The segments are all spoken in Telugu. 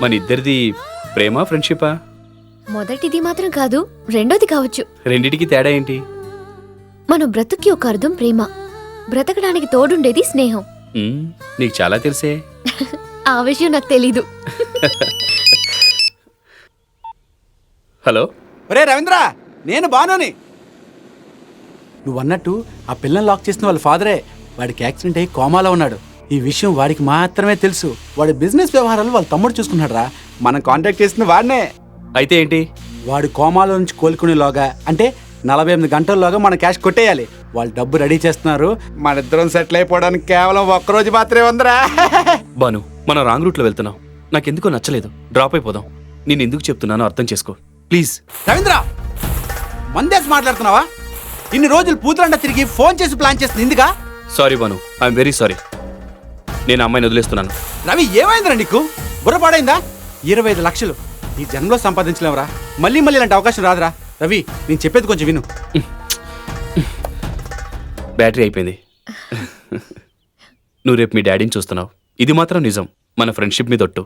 మన ఇద్దరిది ప్రేమ ఫ్రెండ్షిపా? మొదటిది మాత్రం కాదు, రెండోది కావచ్చు. రెండిటికి తేడా ఏంటి? మన బ్రతుక్కి ఒక అర్థం ప్రేమ, బ్రతకడానికి తోడుండేది స్నేహం. నీకు చాలా తెలిసే. ఆ విషయం నాకు తెలీదు. హలో. ఒరే రవీంద్ర, నేను బానుని. నువ్వన్నట్టు ఆ పిల్లని లాక్ చేసిన వాళ్ళ ఫాదరే. వాడికి యాక్సిడెంట్ అయ్యి కోమాలో ఉన్నాడు. ఈ విషయం వాడికి మాత్రమే తెలుసు. వాడి బిజినెస్ వ్యవహారాలు వాళ్ళ తమ్ముడు చూసుకున్నాడు రా. మనం కాంటాక్ట్ చేసిన వాడినే. అయితే ఏంటి? వాడు కోమాలో నుంచి కోలుకునేలోగా, అంటే 48 గంటల్లోగా మన క్యాష్ కొట్టేయాలి. వాళ్ళు డబ్బు రెడీ చేస్తున్నారు. మన ఇద్దరం సెటిల్ అయిపోవడానికి కేవలం ఒక్కరోజు మాత్రమే ఉందిరా. బాను, మనం రాంగ్ రూట్లో వెళ్తున్నాం. నాకెందుకో నచ్చలేదు. డ్రాప్ అయిపోదాం. నేను ఎందుకు చెప్తున్నానో అర్థం చేసుకో ప్లీజ్. రవీంద్ర, మందేసి మాట్లాడుతున్నావా? ఇన్ని రోజులు పూతులంట తిరిగి ఫోన్ చేసి ప్లాన్ చేస్తుంది ఇందుగా? Sorry Banu, I'm very sorry. నేను అమ్మాయిని వదిలేస్తున్నాను. రవి, ఏమైందిరా నీకు? బుర్రపాడైందా? 25 లక్షలు ఈ జన్మలో సంపాదించలేవురా. మళ్ళీ మళ్ళీ ఇలాంటి అవకాశం రాదురా. రవి, నేను చెప్పేది కొంచెం విను. బ్యాటరీ అయిపోయింది. నువ్వు రేపు మీ డాడీని చూస్తున్నావు. ఇది మాత్రం నిజం. మన ఫ్రెండ్షిప్ మీద ఒట్టు.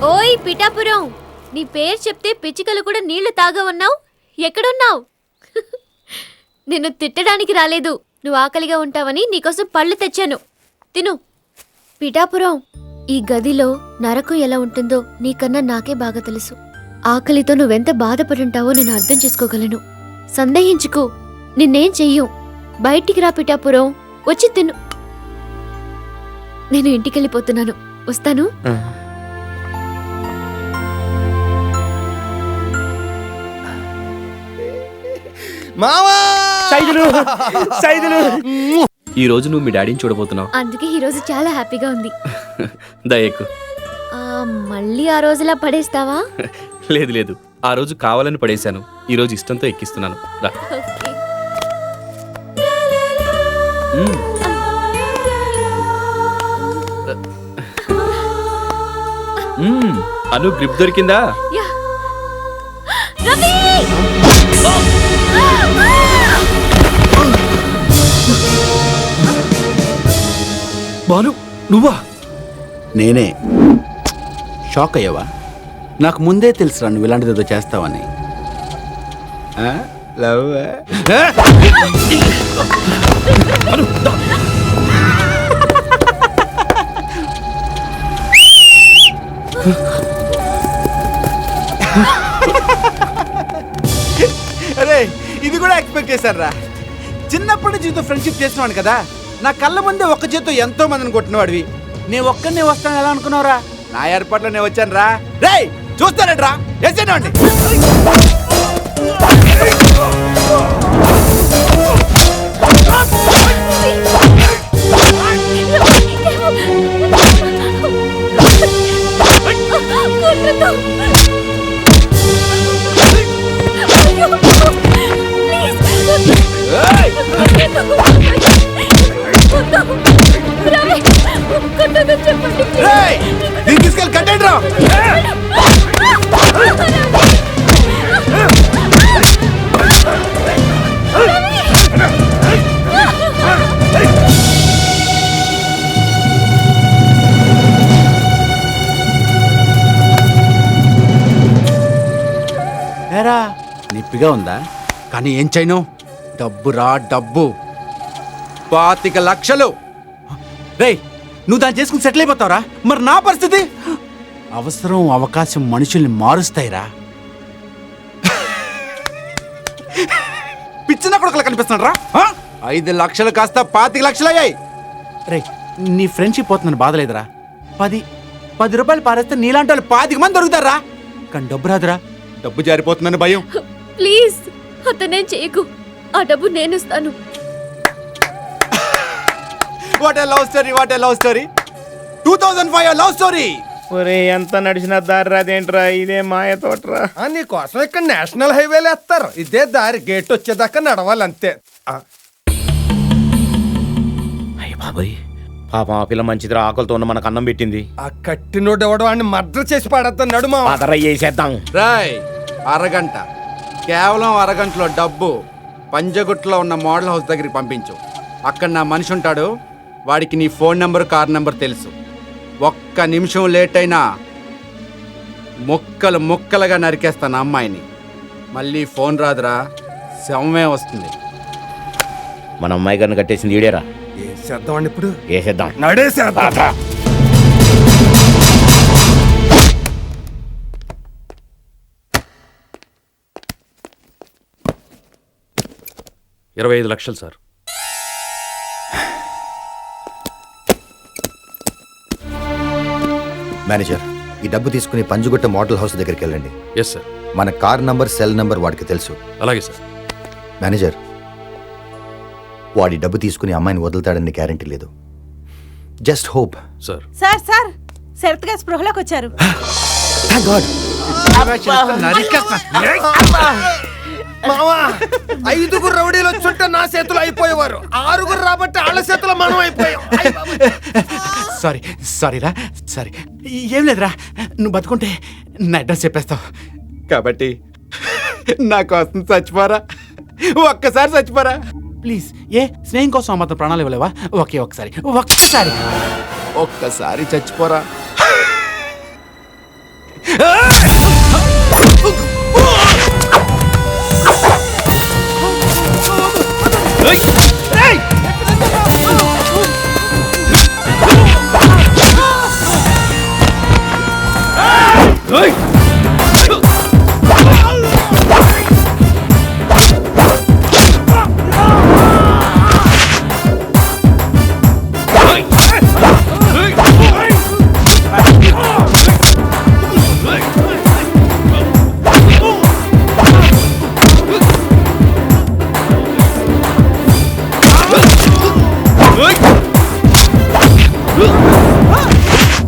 ఓయ్ పిఠాపురం, నీ పేరు చెప్తే పిచ్చికలు కూడా నీళ్లు తాగవన్నావు. ఎక్కడున్నావు? నిన్ను తిట్టడానికి రాలేదు. నువ్వు ఆకలిగా ఉంటావని నీకోసం పళ్ళు తెచ్చాను, తిను. పిఠాపురం, ఈ గదిలో నరకం ఎలా ఉంటుందో నీకన్నా నాకే బాగా తెలుసు. ఆకలితో నువ్వెంత బాధపడుంటావో నేను అర్థం చేసుకోగలను. సందేహించుకో, నిన్నేం చెయ్యం. బయటికి రా పిఠాపురం, వచ్చి తిను. నేను ఇంటికెళ్ళిపోతున్నాను, వస్తాను. ఈ రోజు నువ్వు మీ డాడీని చూడబోతున్నావు. అందుకే ఈ రోజు చాలా హ్యాపీగా ఉంది. దయకు. మళ్ళీ ఆ రోజులా పడేస్తావా? లేదు లేదు, ఆ రోజు కావాలని పడేశాను. ఈ రోజు ఇష్టంతో ఎక్కిస్తున్నాను. రా. అను, గ్రిప్ దొరికిందా? బాను, నువ్వా? నేనే. షాక్ అయ్యావా? నాకు ముందే తెలుసురా నువ్వు ఇలాంటిది చేస్తావని. లవ్ అరే, ఇది కూడా ఎక్స్పెక్ట్ చేశారా? చిన్నప్పటి నుంచి ఫ్రెండ్షిప్ చేసినవాడు కదా. నా కళ్ళ ముందే ఒక్క చేత్తో ఎంతో మందిని కొట్టినవాడివి. నేను ఒక్కనే వస్తాను ఎలా అనుకున్నావురా? నా ఏర్పాట్లో నేను వచ్చాను రా. రేయ్, చూస్తానట్రా, వేసేనండి. తీసుకెళ్ళి కట్టండి రా. ఏరా, నిప్పిగా ఉందా? కానీ ఏం చేయను? డబ్బు రా, డబ్బు. 25 లక్షలు. రేయ్, నువ్వు దాన్ని చేసుకుని సెటిల్ అయిపోతావురా. మరి నా పరిస్థితి? అవసరం, అవకాశం మనుషుల్ని మారుస్తాయిరా. పిచ్చిన కొడుకులా కనిపిస్తున్నాడు రా. 5 లక్షలు కాస్త 25 లక్షలు అయ్యాయి. రే, నీ ఫ్రెండ్షిప్ పోతుందని బాధలేదురా. 10 రూపాయలు పారేస్తే నీలాంటి వాళ్ళు 25 మంది దొరుకుతారా. కానీ డబ్బు రాదురా. డబ్బు జారిపోతుందని భయం. ప్లీజ్ అతనేం చేయకు, ఆ డబ్బు నేను ఇస్తాను. What a love story, what a love story. 2005 love story. ఒరే, ఎంత నడిచిన దారి రాదేంట్రా, ఇదే మాయ తోటరా. నీకోసం ఇక్కడ నేషనల్ హైవేలు వేస్తారు. ఇదే దారి, గేట్ వచ్చేదాకా నడవాలంతే. అయ్య బాబాయ్, పాపం ఆ పిల్ల మంచిదిరా, ఆకలితో ఉన్న మనకు అన్నం పెట్టింది. ఆ కట్టినోడు ఎవడో వాడిని మర్డర్ చేసి పాడేద్దాం నడుమా. పాతర చేసేద్దాం. రాయ్ అరగంట, కేవలం అరగంటలో డబ్బు పంజగుట్లో ఉన్న మోడల్ హౌస్ దగ్గరికి పంపించు. అక్కడ నా మనిషి ఉంటాడు, వాడికి నీ ఫోన్ నెంబర్, కార్ నెంబర్ తెలుసు. ఒక్క నిమిషం లేట్ అయినా ముక్కలు ముక్కలుగా నరికేస్తాను అమ్మాయిని. మళ్ళీ ఫోన్ రాదురా, శవమే వస్తుంది. మన అమ్మాయి గారిని కట్టేసింది ఈడేరా. ఏం చేద్దామండి ఇప్పుడు? వేసేద్దాం. నడేసేద్దాం. 25 లక్షలు సార్. మేనేజర్, ఈ డబ్బు తీసుకుని పంజుగుట్ట మోడల్ హౌస్ దగ్గరికి వెళ్ళండి. Yes sir. మన కార్ నంబర్, సెల్ నంబర్ వాడికి తెలుసు. అలాగే సార్. మేనేజర్, వాడి డబ్బు తీసుకుని అమ్మాయిని వదులుతాడని గ్యారెంటీ లేదు. Just hope. Sir sir sir Sharath గారు స్పృహలోకి వచ్చారు. మావా, 5 రౌడీలు వచ్చుంటే నా చేతులు అయిపోయేవారు. 6 రాబట్టి వాళ్ళ చేతులు మనం అయిపోయాం. సారీ సారీరా, సారీ. ఏం లేదురా, నువ్వు బతుకుంటే నా అడ్రస్ చెప్పేస్తావు కాబట్టి నా కోసం చచ్చిపోరా, ఒక్కసారి చచ్చిపోరా ప్లీజ్. ఏ స్నేహం కోసం మాత్రం ప్రాణాలు ఇవ్వలేవా? ఒక్కసారి ఒక్కసారి ఒక్కసారి చచ్చిపోరా.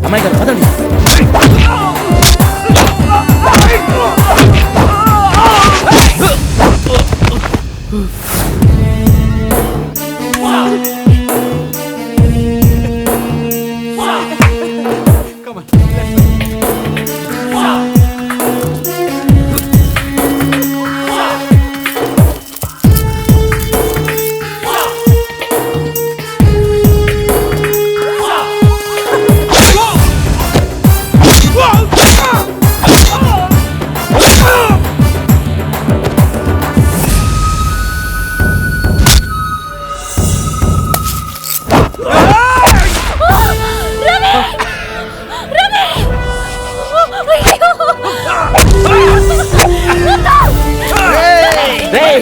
అమ్మాయి గారు పదండి.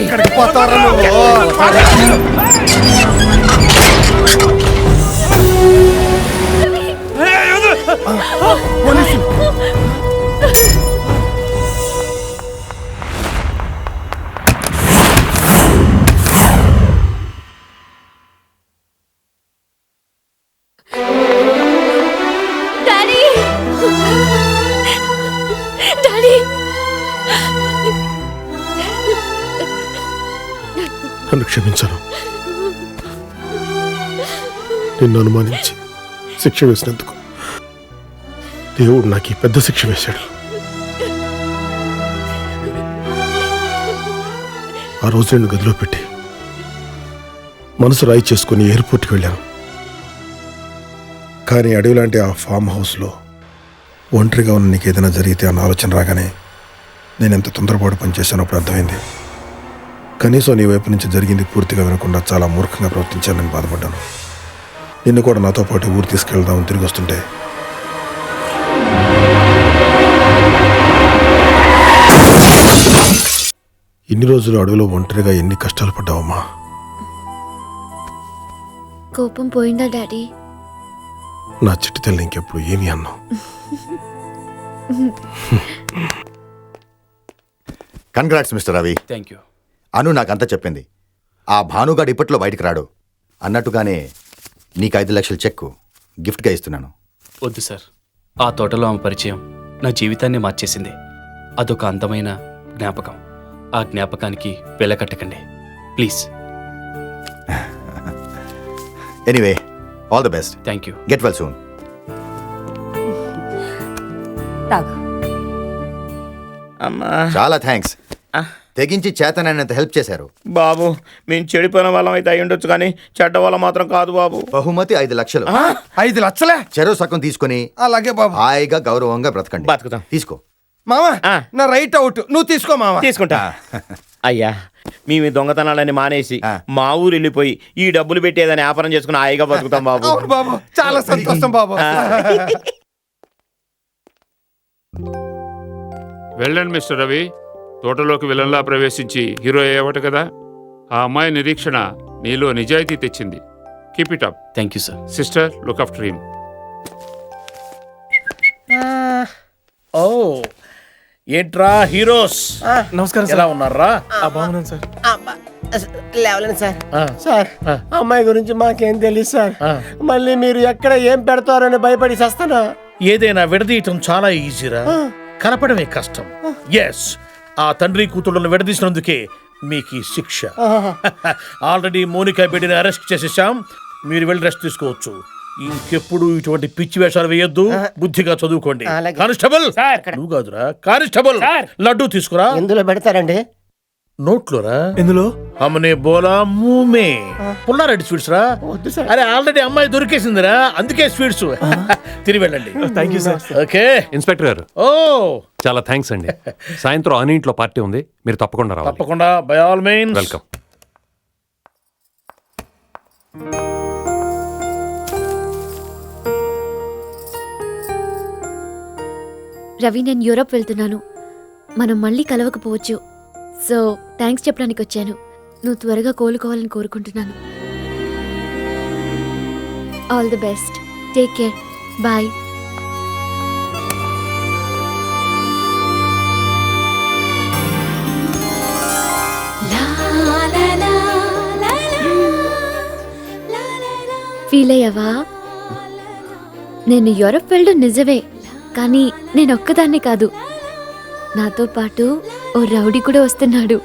ఎక్కడికి పోతారా నువ్వు? డాడీ డాడీ నన్ను క్షమించను. నిన్ను అనుమానించి శిక్ష వేసినందుకు దేవుడు నాకు ఈ పెద్ద శిక్ష వేశాడు. ఆ రోజు నేను గదిలో పెట్టి మనసు రాయి చేసుకుని ఎయిర్పోర్ట్కి వెళ్ళాను. కానీ అడవి లాంటి ఆ ఫామ్ హౌస్లో ఒంటరిగా ఉన్న నీకు ఏదైనా జరిగితే అన్న ఆలోచన రాగానే నేను ఎంత తొందరపాటు పనిచేశానో అప్పుడు అర్థమైంది. కనీసం నీ వైపు నుంచి జరిగింది పూర్తిగా వినకుండా చాలా మూర్ఖంగా ప్రవర్తించానని బాధపడ్డాను. నిన్ను కూడా నాతో పాటు ఊరు తీసుకెళ్దామని తిరిగి వస్తుంటే ఇన్ని రోజులు అడవిలో ఒంటరిగా ఎన్ని కష్టాలు పడ్డావమ్మా. కోపం పోయిందా డాడీ? నా చిట్టి తల్లి ఇంకెప్పుడు ఏమి అన్నావు? Congrats mister Ravi. Thank you. Anu నాకంతా చెప్పింది. ఆ భానుగాడు ఇప్పట్లో బయటికి రాడు. అన్నట్టుగానే నీకు 5 లక్షల చెక్కు గిఫ్ట్గా ఇస్తున్నాను. వద్దు సార్, ఆ తోటలో ఆమె పరిచయం నా జీవితాన్ని మార్చేసింది. అదొక అందమైన జ్ఞాపకం. ఆ జ్ఞాపకానికి వెలకట్టకండి please. Anyway, all the best. Thank you. Get well soon. తాగు. అమ్మా చాలా థ్యాంక్స్. ఆ. తెగించి చేతనైనంత హెల్ప్ చేశారు. బాబు మేము చెడిపోయిన వాళ్ళం అయితే అయి ఉండొచ్చు కానీ చెడ్డ వాళ్ళ మాత్రం కాదు బాబు. బహుమతి 5 లక్షలు. 5 లక్షలే? చెరో సగం తీసుకొని అలాగే బాబు. హాయిగా గౌరవంగా బ్రతకండి. బతుకుతాం. తీసుకో. మామా ఆ. నా రైట్ అవుట్, నువ్వు తీసుకో మామా. తీసుకుంటా. అయ్యా మేము ఈ దొంగతనాలని మానేసి ఆ. మా ఊరు వెళ్ళిపోయి ఈ డబ్బులు పెట్టేదని వ్యాపారం చేసుకుని హాయిగా బతుకుతాం బాబు. అవును బాబు, చాలా సంతోషం బాబు. వెళ్ళండి మిస్టర్ రవి. తోటలోకి విలన్లా ప్రవేశించి హీరో అయ్యేవట కదా. ఆ అమ్మాయి నిరీక్షణ నీలో నిజాయితీ తెచ్చింది. Keep it up. Thank you sir. Sister, look after him. ఓ ఏంట్రా హీరోస్, నమస్కారం ఎలా ఉన్నారా? బాగున్నాను సార్. లేవలేను సార్. ఆ, సార్ ఆ. అమ్మాయి గురించి మాకేం తెలియదు సార్. ఆ. మళ్ళీ మీరు ఎక్కడ ఏం పెడతారని భయపడి చేస్తానా? ఏదైనా విడదీయటం చాలా ఈజీరా, కలపడమే కష్టం. ఎస్, ఆ తండ్రి కూతుళ్ళను విడదీసినందుకే మీకు ఈ శిక్ష. ఆల్రెడీ మోనికా బెడ్డిని అరెస్ట్ చేసేసాం. మీరు వెళ్ళి రెస్ట్ తీసుకోవచ్చు. ఇంకెప్పుడు ఇటువంటి పిచ్చి వేషాలు వేయొద్దు. బుద్ధిగా చదువుకోండి. అలాగే. కానిస్టేబుల్, నువ్వు కాదురా, కానిస్టేబుల్ లడ్డు తీసుకురా. ఎందులో పెడతారండి? నోట్లోరా. ఎందులో? హమ్నే బోలా మూమే పుల్లారెడ్డి స్వీట్స్ రా. వద్దు సార్. అరే ఆల్రెడీ అమ్మాయి దొరికేసిందిరా, అందుకే స్వీట్స్. తిరిగి వెళ్ళండి. Thank you sir. Okay. Inspector గారు, ఓ చాలా థ్యాంక్స్ అండి. సాయంత్రం అని ఇంట్లో పార్టీ ఉంది, మీరు తప్పకుండా రావాలి. తప్పకుండా, by all means. Welcome. Ravi, నేను యూరోప్ వెళ్తున్నాను. మనం మళ్ళీ కలవకపోవచ్చు. సో థ్యాంక్స్ చెప్పడానికి వచ్చాను. నువ్వు త్వరగా కోలుకోవాలని కోరుకుంటున్నాను. All the best. Take care. Bye. Feel అయ్యావా? నేను యూరోప్ వెళ్ళడం నిజమే, కానీ నేను ఒక్కదాన్ని కాదు. నాతో పాటు ఓ రౌడీ కూడా వస్తున్నాడు.